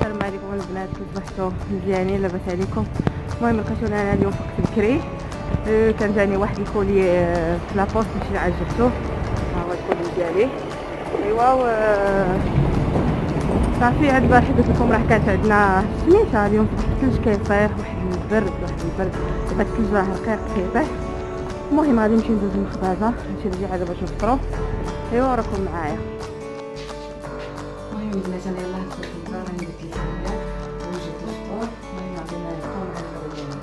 السلام عليكم البنات، كي صبحتوا مزيانين؟ لاباس عليكم؟ المهم لقيتوني انا اليوم فقت بكري. كان جاني واحد الكولي في لابوست ماشي عجبته. ها هو الكولي ديالي. ايوا صافي هاد البارح قلت لكم راه كانت عندنا سميتها اليوم الثلج كيطيح، واحد البرد دابا الثلج راه رقيق كيطيح. المهم غادي نمشي ندوز المخبزه، نمشي نرجع باش نفطروا. ايوا راكم معايا. المهم البنات انا يلاه دخلت للدار، راني درت الحليه وجيت للفطور. المهم غادي نبقاو مع الاول ديالنا.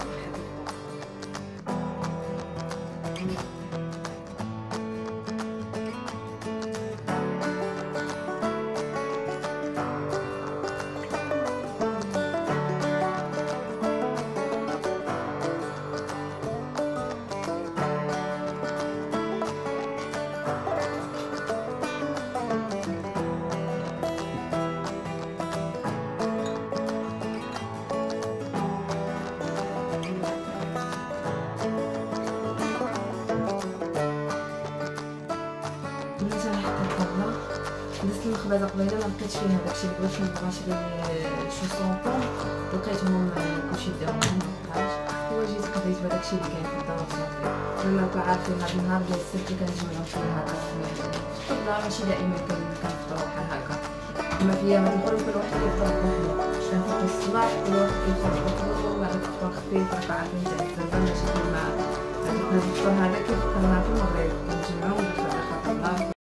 درت المخبزه قبيله ما لقيتش فيها داكشي اللي بغيت نبغى نشري شو صونطون، لقيتهم كلشي داهم مبقاش. هو جيت خديت بداكشي اللي كاين في الدار صافي. كما عارفين هاد النهار ديال السبت اللي كنجمعو فيه هذا في الدار ماشي دائما كنفطرو بحال هكا. اما في ايامات الاخرى كل واحد كيفطر بوحدو، كنفطر الصباح كل واحد كيفطر بوحدو وبعد الفطور خفيف. راك عارفين تاع الزنزانه ماشي كيما الفطور هذا كيفطرنا في المغرب كنجمعو نديرو على خاطر الله.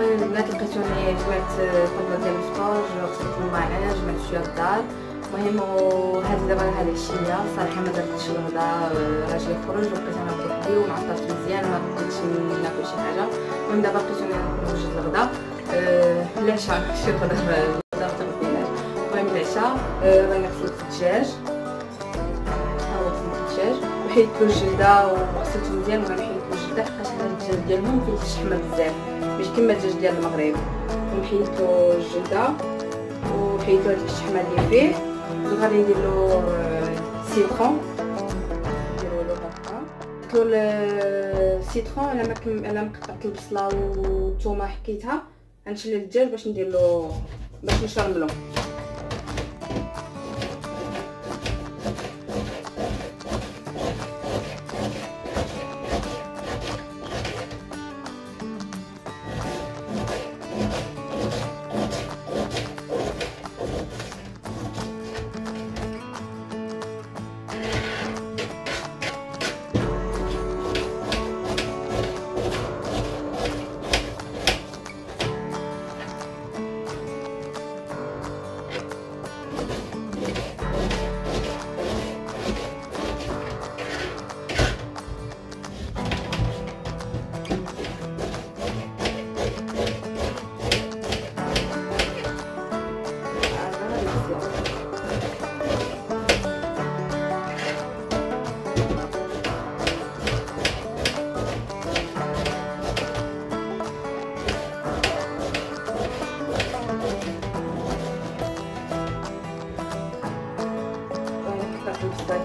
المهم البنات لقيتوني جمعت الطبله ديال الفطور، غسلت الماعن، جمعت شويه الدار. المهم وهذه دابا هاد العشيه صراحه ما درتش الغدا، راجلي خرج وبقيت انا بوحدي ومعطلت مزيان ما بقيتش ناكل شي حاجه. المهم دابا لقيتوني نوجد الغدا. العشاء ماشي الغدا، الغدا متغديناش. المهم العشاء راني غسلت الدجاج، ها هو غسلت الدجاج وحيدتو الجلده وغسلته مزيان. المهم حيدتو الجلده حقاش هذا الدجاج ديالهم فيه الشحمه بزاف ماشي كيما الدجاج ديال المغرب. حيدتو الجلده وحيدتو هاد الشحمه اللي فيه، غادي ندير له سيترون، نديرو له هكا. قلت له السيترون انا ما قطعت البصله والثومه حكيتها، غنشلل الدجاج باش ندير له باش نشرملو.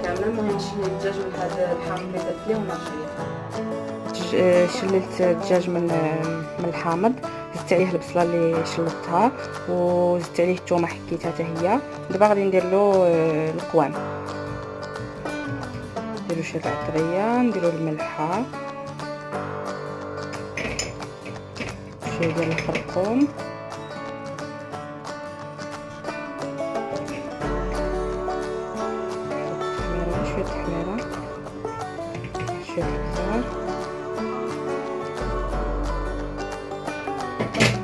كامله. المهم شليت الدجاج من هذا الحامض اللي درت ليه ونرجيه. شللت الدجاج من الحامض، زدت عليه البصله اللي شلطتها وزدت عليه الثومه حكيتها حتى هي. دابا غادي ندير له القوام، نديرو شويه العطريه، نديرو الملحه، شويه ديال الخرقوم، شويه التحميره، شويه الخضار،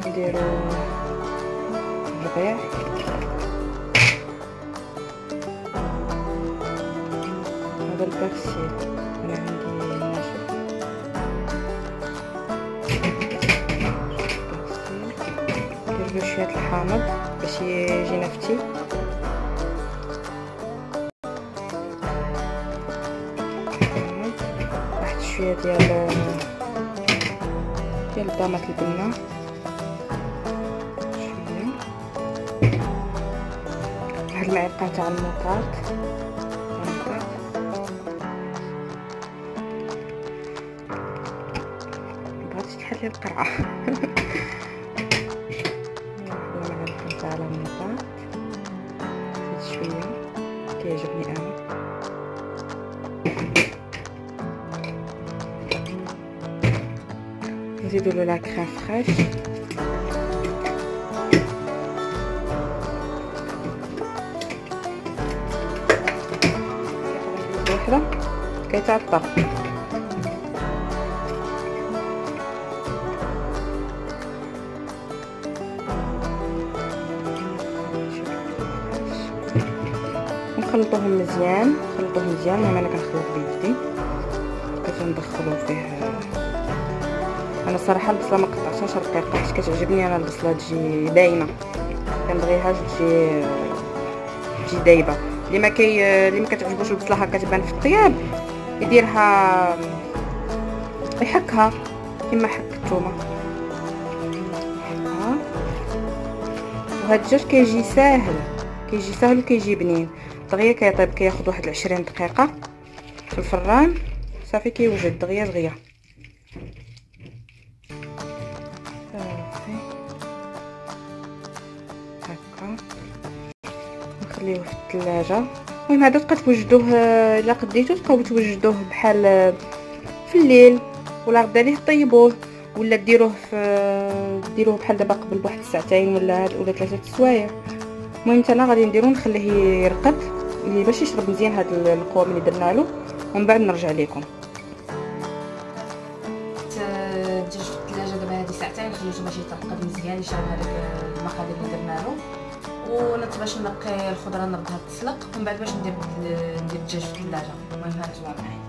نديرو الربيع، هذا البرسيل انا عندي ناشف، نديرو شويه الحامض باش يجي نفتي، شويه ديال الطماط البنه، شويه واحد المعلقه تاع الموطارد، بغيت تحلي القرعه. واحد المعلقه تاع الموطارد، شويه كيعجبني انا. نزيدو له لا كريم فريش، وحده كيتعطر. نخلطوهم مزيان، نخلطوه مزيان. المهم انا كنخلط بيدي، كندخلو فيه. انا الصراحه البصله ما قطعتهاش رقيقه حيت كتعجبني انا البصله تجي باينه، كنبغيها تجي دايبه. اللي ما كتعجبوش البصله هكا تبان في الطياب يديرها يحكها كما حك الثومه. وهذا الدجاج كيجي ساهل وكيجي بنين. دغيا كيطيب، كياخذ واحد 20 دقيقه في الفران صافي كيوجد دغيا صافي. هكا نخليوه في الثلاجه. المهم هذا تبقى توجدوه الا قديتو تبقاو توجدوه بحال في الليل، ولا غدا ليه طيبوه، ولا ديروه بحال دابا قبل بواحد الساعتين ولا 3 سوايع. المهم انا غادي نديرو نخليه يرقد باش يشرب مزيان هذا القوام اللي درنا له، ومن بعد نرجع لكم. الدجاج في الثلاجه دابا هذه ساعتين خليته باش يتعقد مزيان يشرب هذاك المقادير اللي درنا له. ونط باش نقي الخضره نردها تسلق، ومن بعد باش ندير الدجاج في الثلاجه. المهم هانتوما معايا.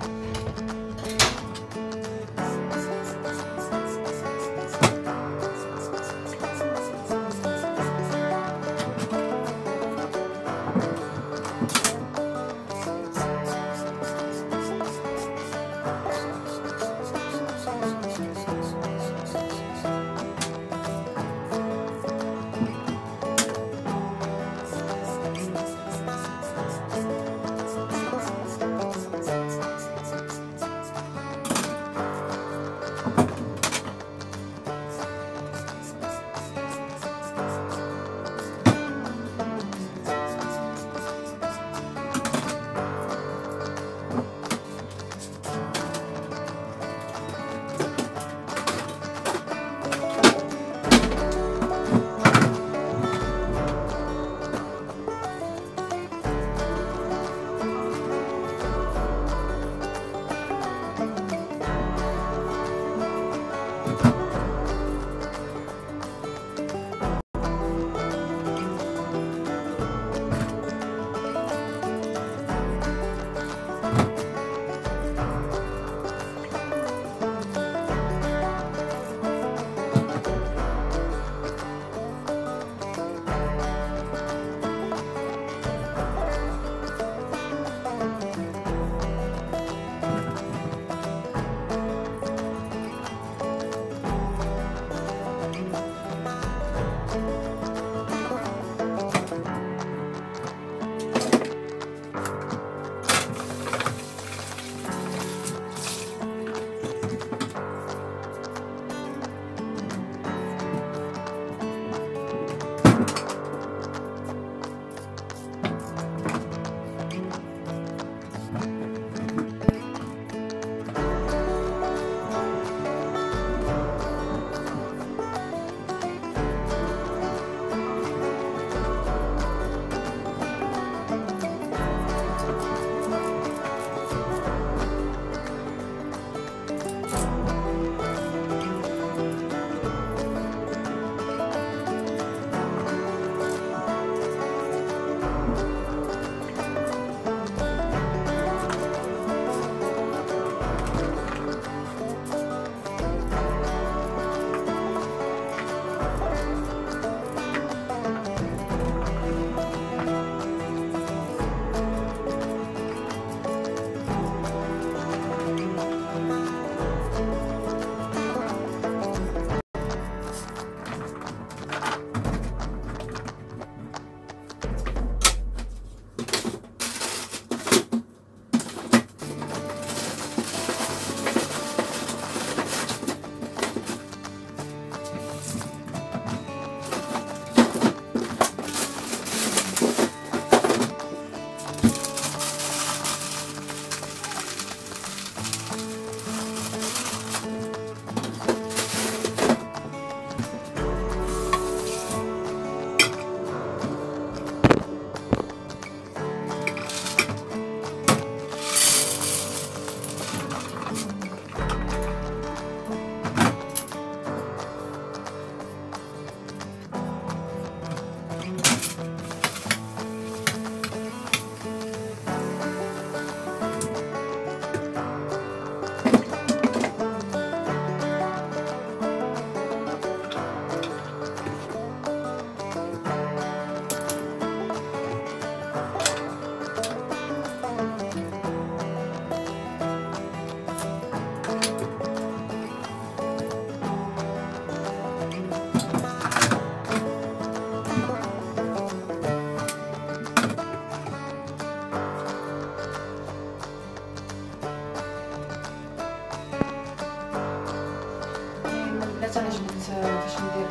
انا جبت باش ندير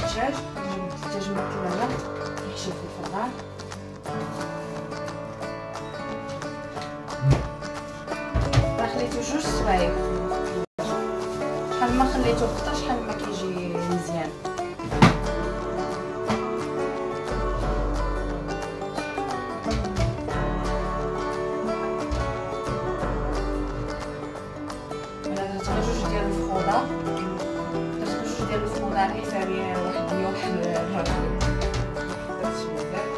الدجاج، جبت الدجاج مكمله نحشيه في الفران. راه خليته 2 سوايع، شحال ما خليته كتر شحال ما كيجي مزيان. درت 2 ديال الفخوره، درت 2 ديال الفخوره والله على حسابي واحد اليوم نهار درتش بزاف.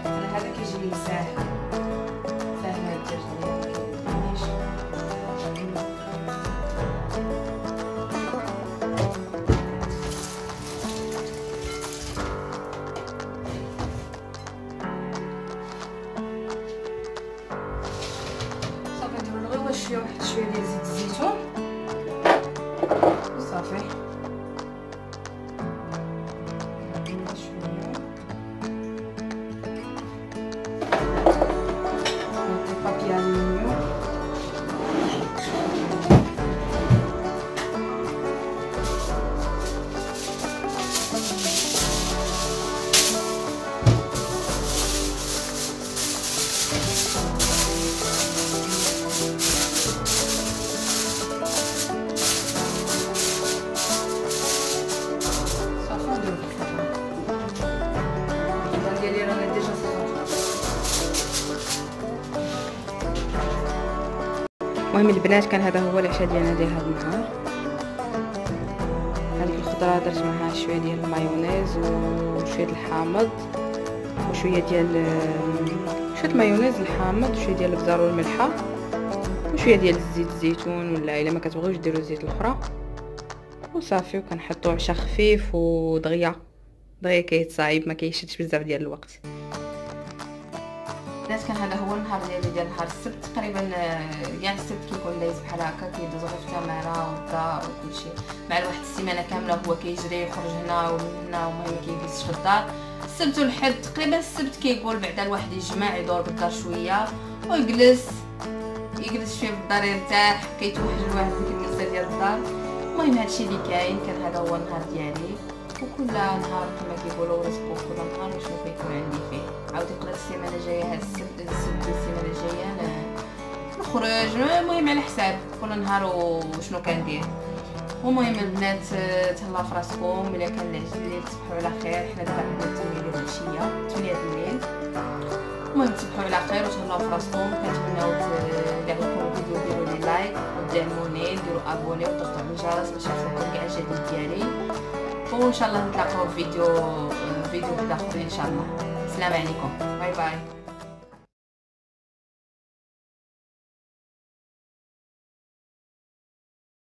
انا هذا كيجي ساهل التجميل مكيبانيش. صافي نديرو غير واحد شويه ديال زيت الزيتون وصافي. المهم البنات كان هذا هو العشاء ديالنا ديال هذا النهار. هذيك الخضره درت معها شويه ديال المايونيز وشويه الحامض وشويه ديال شويه المايونيز الحامض وشويه ديال الابزار والملحه وشويه ديال الزيت الزيتون، ولا الا ما كتبغيوش ديروا الزيت الاخرى وصافي. وكنحطوا عشاء خفيف ودغيا كيتصايب، ما كيشدش بزاف ديال الوقت. الناس كان هذا هو النهار ديال نهار السبت تقريبا. كاع السبت كيكون دايز بحال هكا، كيدوز غير في الكاميرا والدار وكلشي. مع واحد السيمانه كامله هو كيجري يخرج هنا ومن هنا وما كيجلسش في الدار. السبت والحد تقريبا السبت كيقول بعدا الواحد يجمع يدور بالدار شويه ويجلس فيه في الدار يرتاح، كيتوحش الواحد ديك الجلسه ديال الدار. المهم هادشي اللي كاين. كان هذا هو النهار ديالي، وكل نهار كما كيقولوا رزقو كل نهار شنو كيكون عندي فيه. عاودي نقدر السيمانه الجايه هاد السبت السيمانه الجايه نخرج، المهم على حساب كل نهار وشنو كندير. المهم البنات تهلاو في راسكم، الا كان الليل تصبحوا على خير. حنا دابا عندنا التمرين ديال العشيه 8 الليل. المهم تصبحوا على خير وتهلاو في راسكم. كنتمناو الا عجبكم الفيديو ديروا لي لايك ودعموني، ديروا ابوني وضغطوا على الجرس باش يوصلكم كاع الجديد ديالي. وان شاء الله نتلاقاو في فيديو واحد اخر ان شاء الله. السلام عليكم، باي باي.